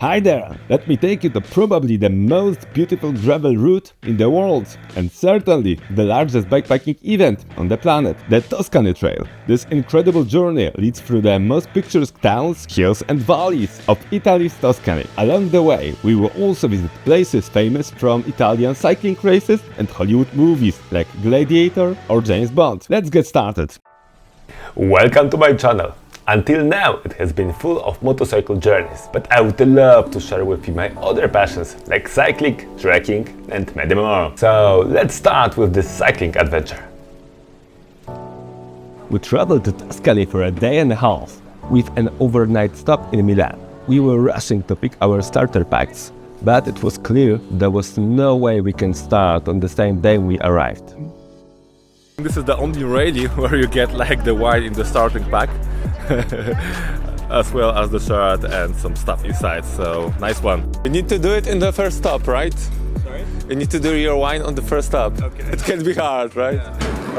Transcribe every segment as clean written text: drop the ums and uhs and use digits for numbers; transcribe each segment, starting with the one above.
Hi there! Let me take you to probably the most beautiful gravel route in the world and certainly the largest bikepacking event on the planet, the Tuscany Trail. This incredible journey leads through the most picturesque towns, hills and valleys of Italy's Tuscany. Along the way, we will also visit places famous from Italian cycling races and Hollywood movies like Gladiator or James Bond. Let's get started! Welcome to my channel. Until now, it has been full of motorcycle journeys, but I would love to share with you my other passions like cycling, trekking and many more. So let's start with this cycling adventure. We traveled to Tuscany for a day and a half with an overnight stop in Milan. We were rushing to pick our starter packs, but it was clear there was no way we can start on the same day we arrived. This is the only rally where you get like the wine in the starting pack as well as the shirt and some stuff inside, so nice one. You need to do it in the first stop, right? Sorry? You need to do your wine on the first stop. Okay. It can be hard, right?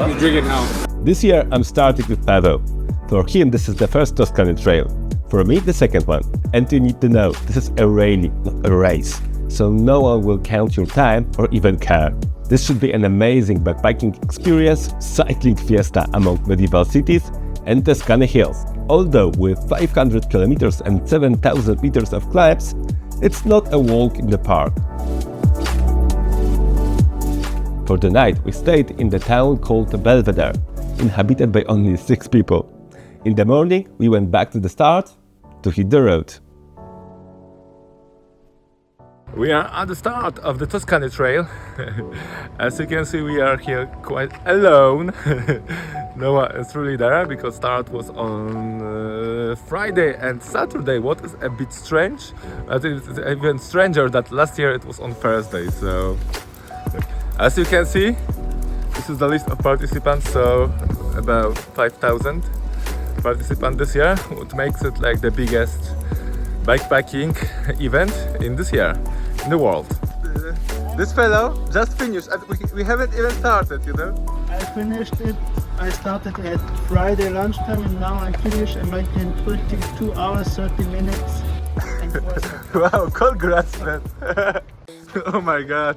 You drink it now. This year I'm starting with Pavel. For him this is the first Tuscany Trail. For me the second one. And you need to know, this is a rally, not a race. So no one will count your time or even care. This should be an amazing backpacking experience, cycling fiesta among medieval cities and Tuscany hills. Although with 500 kilometers and 7,000 meters of climbs, it's not a walk in the park. For the night we stayed in the town called Belvedere, inhabited by only 6 people. In the morning we went back to the start to hit the road. We are at the start of the Tuscany Trail. As you can see, we are here quite alone. No one is really there because start was on Friday and Saturday, what is a bit strange. But it's even stranger that last year it was on Thursday. So, as you can see, this is the list of participants. So, about 5,000 participants this year, what makes it like the biggest bikepacking event in this year in the world. This fellow just finished and we haven't even started, you know? I finished it. I started at Friday lunchtime and now I finish and I can 22 hours, 30 minutes. And Wow, congrats, man. Oh my god.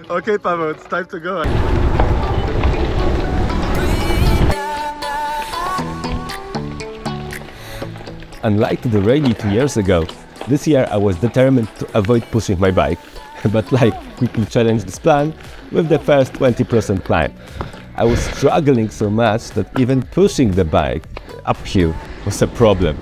Okay, Pavel, it's time to go. Unlike the rally 2 years ago, this year I was determined to avoid pushing my bike, but quickly challenged this plan with the first 20% climb. I was struggling so much that even pushing the bike uphill was a problem.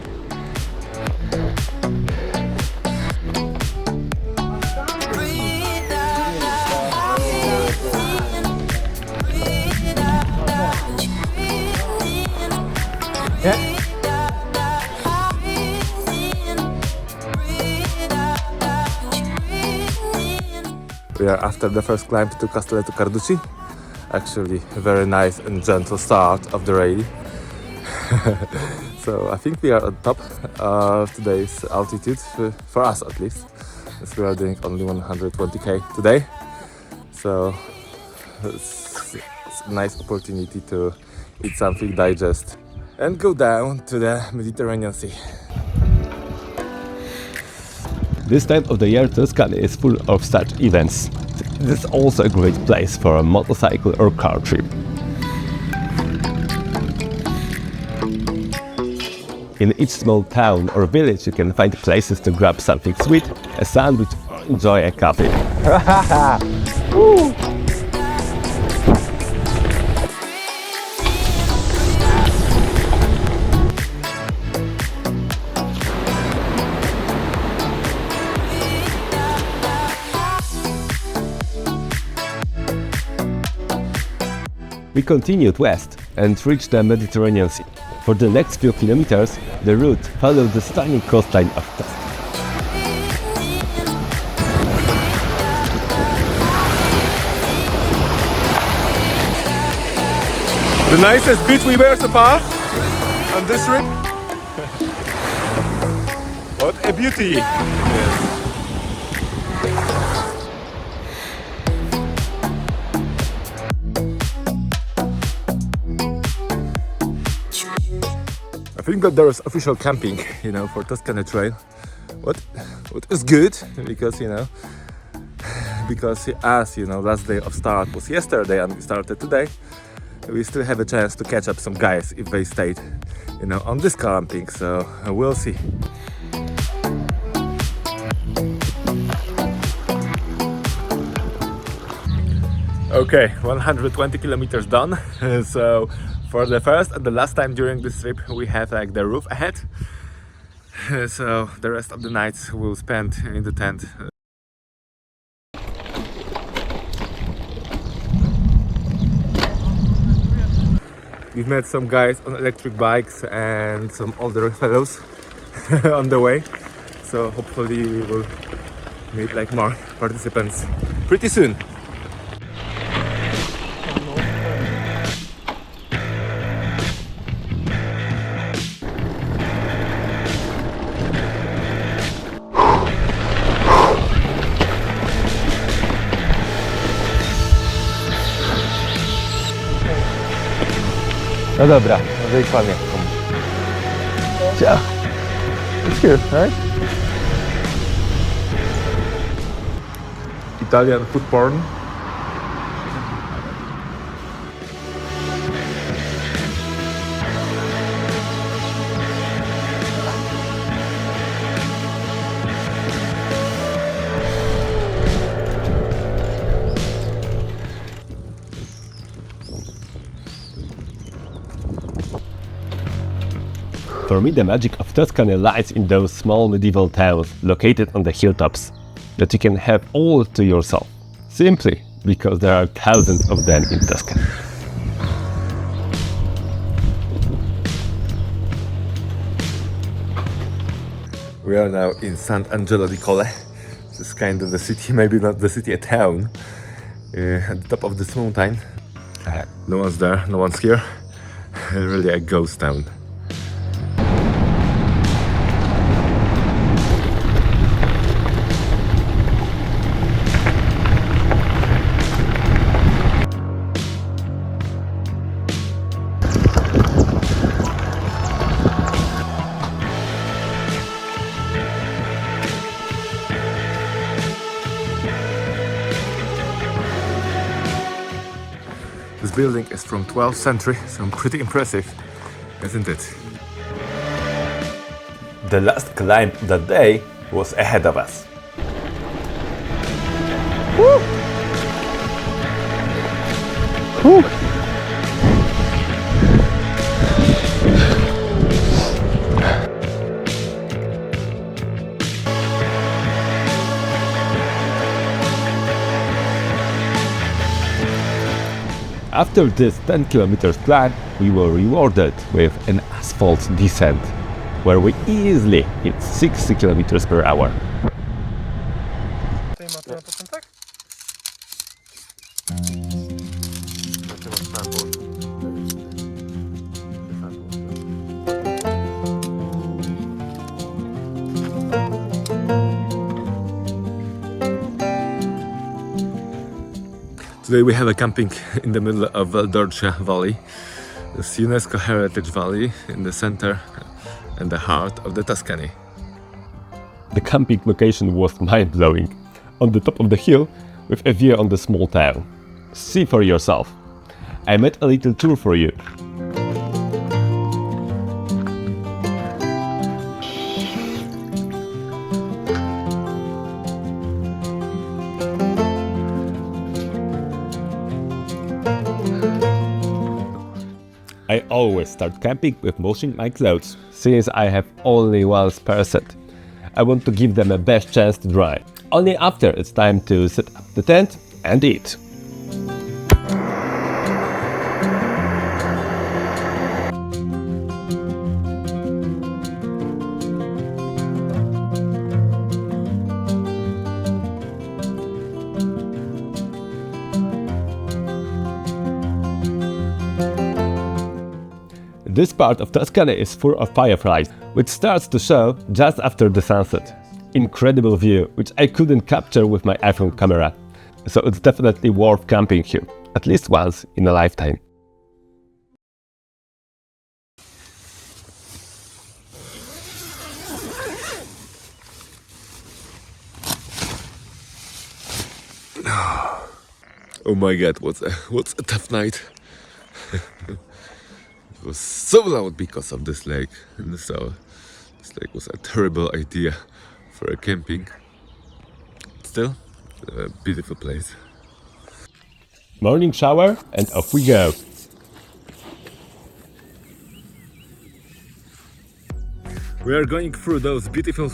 We are after the first climb to Castelletto Carducci. Actually, a very nice and gentle start of the rally. So I think we are on top of today's altitude, for us at least, as we are doing only 120k today. So it's a nice opportunity to eat something, digest, and go down to the Mediterranean Sea. This time of the year Tuscany is full of such events. It is also a great place for a motorcycle or car trip. In each small town or village you can find places to grab something sweet, a sandwich or enjoy a coffee. We continued west and reached the Mediterranean Sea. For the next few kilometers, the route followed the stunning coastline of Tuscany. The nicest beach we were so far on this trip. What a beauty! Yes. I think that there is official camping, for Tuscany Trail. what is good, because as you know, last day of start was yesterday and we started today. We still have a chance to catch up some guys if they stayed, on this camping. So we'll see. Okay, 120 kilometers done. So for the first and the last time during this trip, we have like the roof ahead. So the rest of the nights we'll spend in the tent. We've met some guys on electric bikes and some older fellows on the way. So hopefully we will meet like more participants pretty soon. No dobra, może i kłamie. Yeah. It's good, right? Italian food porn. For me, the magic of Tuscany lies in those small medieval towns located on the hilltops that you can have all to yourself, simply because there are thousands of them in Tuscany. We are now in Sant'Angelo di Colle. This is kind of the city, maybe not the city, a town, at the top of this mountain. No one's there, no one's here. Really a ghost town. This building is from 12th century, so pretty impressive, isn't it? The last climb that day was ahead of us. Woo! Woo! After this 10 kilometers climb, we were rewarded with an asphalt descent, where we easily hit 60 kilometers per hour. Today we have a camping in the middle of Valdorcia Valley, this UNESCO Heritage Valley in the center and the heart of the Tuscany. The camping location was mind-blowing, on the top of the hill with a view on the small town. See for yourself. I made a little tour for you. I always start camping with washing my clothes, since I have only one spare set. I want to give them a best chance to dry. Only after it's time to set up the tent and eat. This part of Tuscany is full of fireflies, which starts to show just after the sunset. Incredible view, which I couldn't capture with my iPhone camera. So it's definitely worth camping here, at least once in a lifetime. Oh my god, what's a tough night. It was so loud because of this lake. And so this lake was a terrible idea for a camping. Still, a beautiful place. Morning shower and off we go. We are going through those beautiful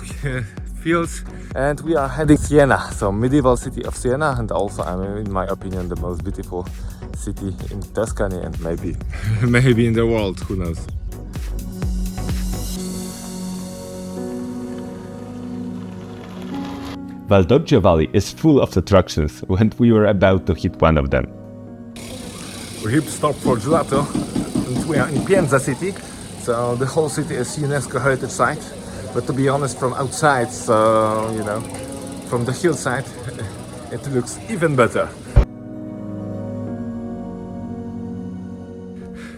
fields and we are heading to Siena, so medieval city of Siena, and also, I mean, in my opinion, the most beautiful city in Tuscany and maybe maybe in the world, who knows. Valdocchio Valley is full of attractions and we were about to hit one of them. We have to stop for gelato and we are in Pienza city, so the whole city is UNESCO heritage site. But to be honest, from outside, so you know, from the hillside, it looks even better.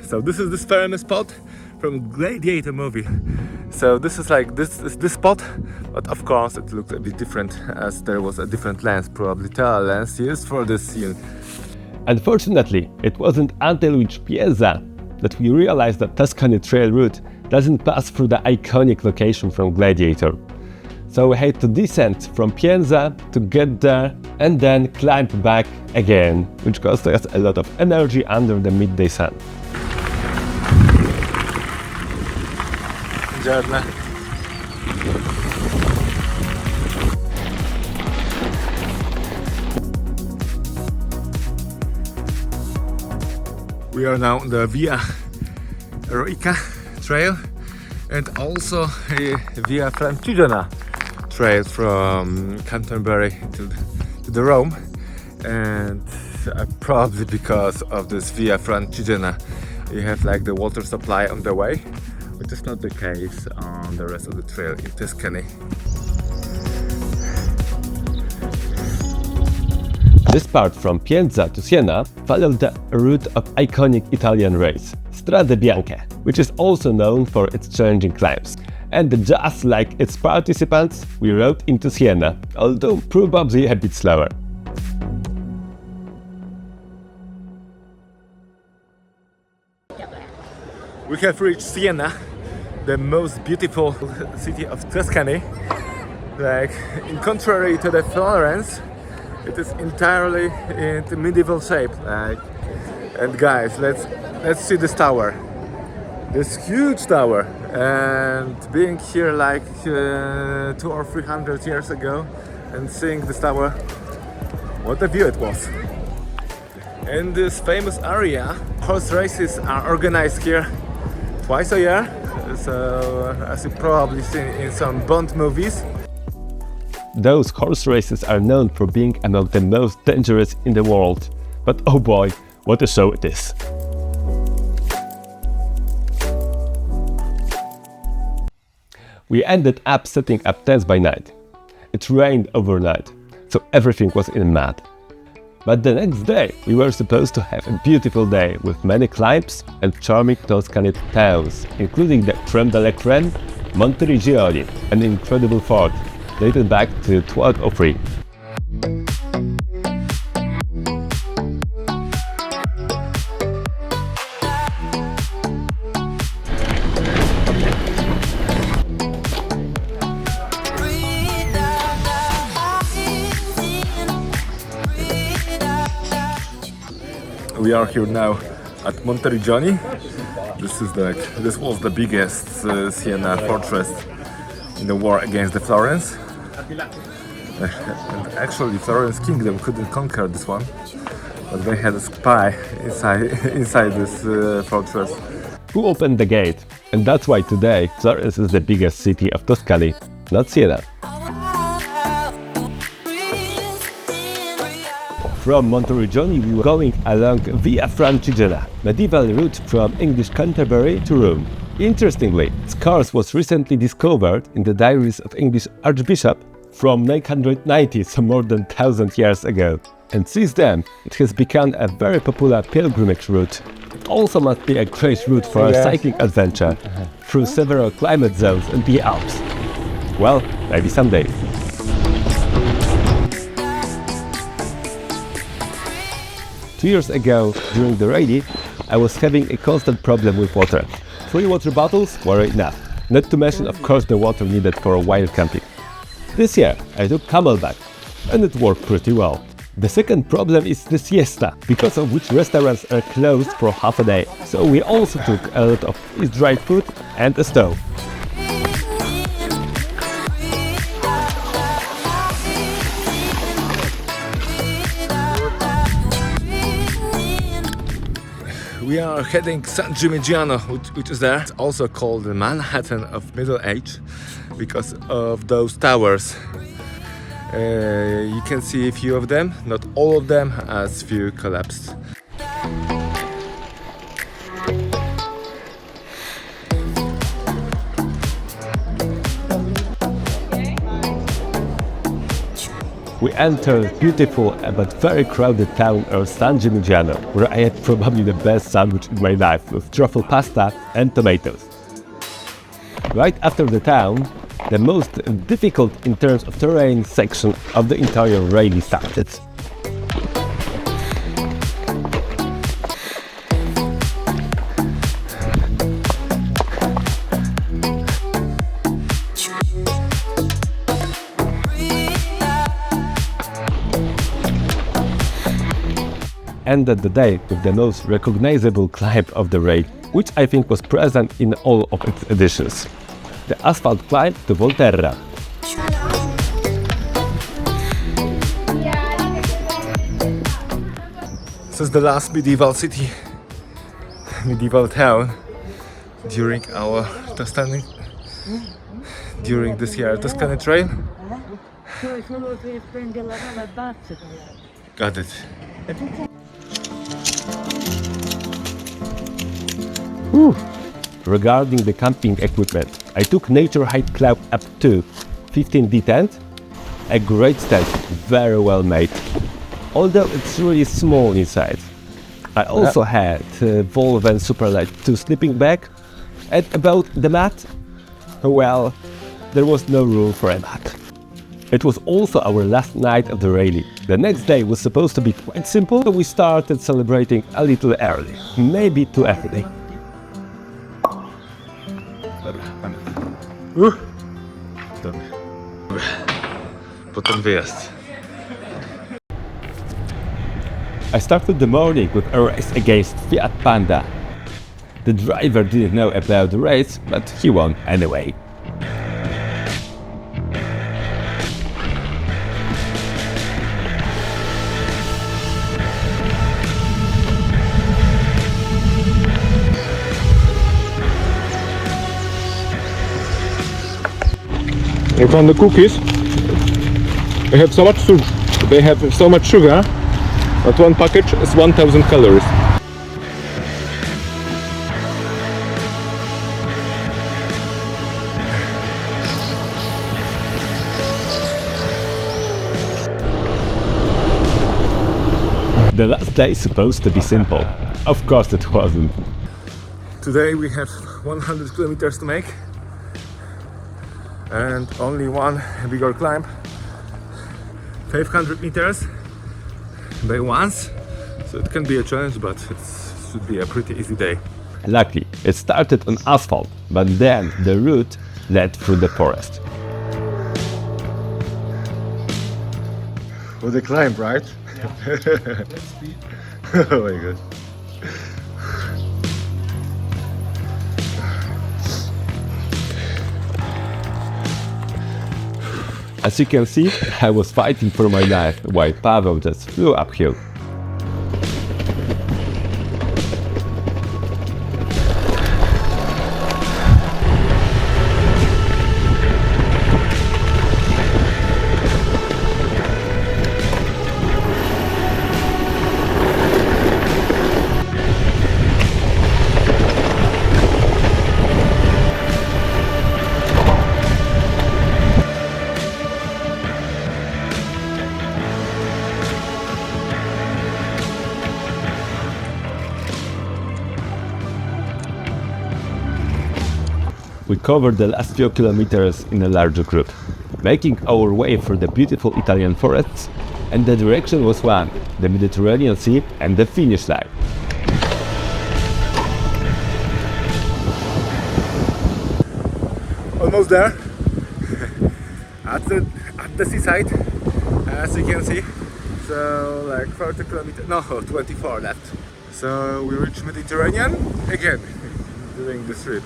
So this is this famous spot from Gladiator movie. So this is like this spot, but of course it looks a bit different as there was a different lens, probably tele lens used for this scene. Unfortunately, it wasn't until we reached Pienza that we realized that Tuscany Trail route doesn't pass through the iconic location from Gladiator. So we had to descend from Pienza to get there and then climb back again, which cost us a lot of energy under the midday sun. We are now on the Via Eroica trail and also a Via Francigena trail from Canterbury to the Rome, and probably because of this Via Francigena you have like the water supply on the way, which is not the case on the rest of the trail in Tuscany. This part from Pienza to Siena followed the route of iconic Italian race, Strade Bianche, which is also known for its challenging climbs. And just like its participants, we rode into Siena, although probably a bit slower. We have reached Siena, the most beautiful city of Tuscany. Like, in contrary to the Florence, it is entirely in the medieval shape. Like, and guys, let's see this tower, this huge tower. And being here like 200 or 300 years ago and seeing this tower, what a view it was. In this famous area, horse races are organized here twice a year, so as you've probably seen in some Bond movies. Those horse races are known for being among the most dangerous in the world, but oh boy, what a show it is! We ended up setting up tents by night. It rained overnight, so everything was in mud. But the next day we were supposed to have a beautiful day with many climbs and charming Tuscany towns, including the Creme de la Creme, Monteriggioni, an incredible fort dated back to 1203. We are here now at Monteriggioni. This was the biggest Siena fortress in the war against the Florence. And actually, Florence Kingdom couldn't conquer this one, but they had a spy inside this fortress. Who opened the gate? And that's why today Florence is the biggest city of Tuscany, not Siena. From Monteriggioni we were going along Via Francigena, medieval route from English Canterbury to Rome. Interestingly, its course was recently discovered in the diaries of English Archbishop from 990, so more than 1000 years ago. And since then, it has become a very popular pilgrimage route. It also must be a great route for a cycling adventure through several climate zones and the Alps. Well, maybe someday. 2 years ago, during the rally, I was having a constant problem with water. 3 water bottles were enough, not to mention of course the water needed for wild camping. This year I took camelback, and it worked pretty well. The second problem is the siesta, because of which restaurants are closed for half a day, so we also took a lot of freeze-dried food and a stove. We are heading San Gimignano, which is there. It's also called the Manhattan of Middle Age because of those towers. You can see a few of them, not all of them, as few collapsed. We entered beautiful but very crowded town of San Gimignano, where I had probably the best sandwich in my life with truffle pasta and tomatoes. Right after the town, the most difficult in terms of terrain section of the entire rally started. Ended the day with the most recognizable climb of the raid, which I think was present in all of its editions. The asphalt climb to Volterra. This is the last medieval city, medieval town during our during this year Tuscany Trail. Got it. Regarding the camping equipment, I took Nature Height Cloud up to 15D tent, a great tent, very well made, although it's really small inside. I also had Volven Superlight 2 sleeping bag, and about the mat, well, there was no room for a mat. It was also our last night of the rally. The next day was supposed to be quite simple, so we started celebrating a little early, maybe too early. Potem wyjazd. I started the morning with a race against Fiat Panda. The driver didn't know about the race, but he won anyway. I found the cookies. They have so much sugar that one package is 1000 calories. The last day is supposed to be simple. Of course it wasn't. Today we have 100 kilometers to make and only one bigger climb, 500 meters by once, so it can be a challenge, but it should be a pretty easy day. Luckily, it started on asphalt, but then the route led through the forest. What a climb, right? Oh my god. As you can see, I was fighting for my life while Paweł just flew uphill. We covered the last few kilometers in a larger group, making our way through the beautiful Italian forests and the direction was one: the Mediterranean Sea and the finish line. Almost there. at the seaside, as you can see. So like 30 kilometers, no, 24 left. So we reach Mediterranean again during this trip.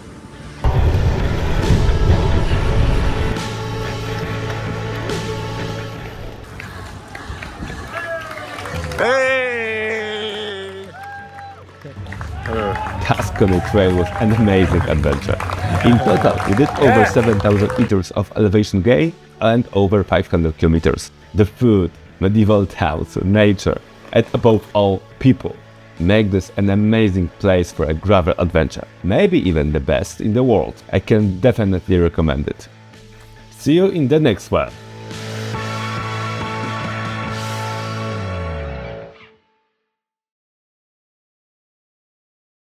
Hey! Tuscany Trail was an amazing adventure. In total, we did over 7,000 meters of elevation gain and over 500 kilometers. The food, medieval towns, nature, and above all, people make this an amazing place for a gravel adventure. Maybe even the best in the world. I can definitely recommend it. See you in the next one.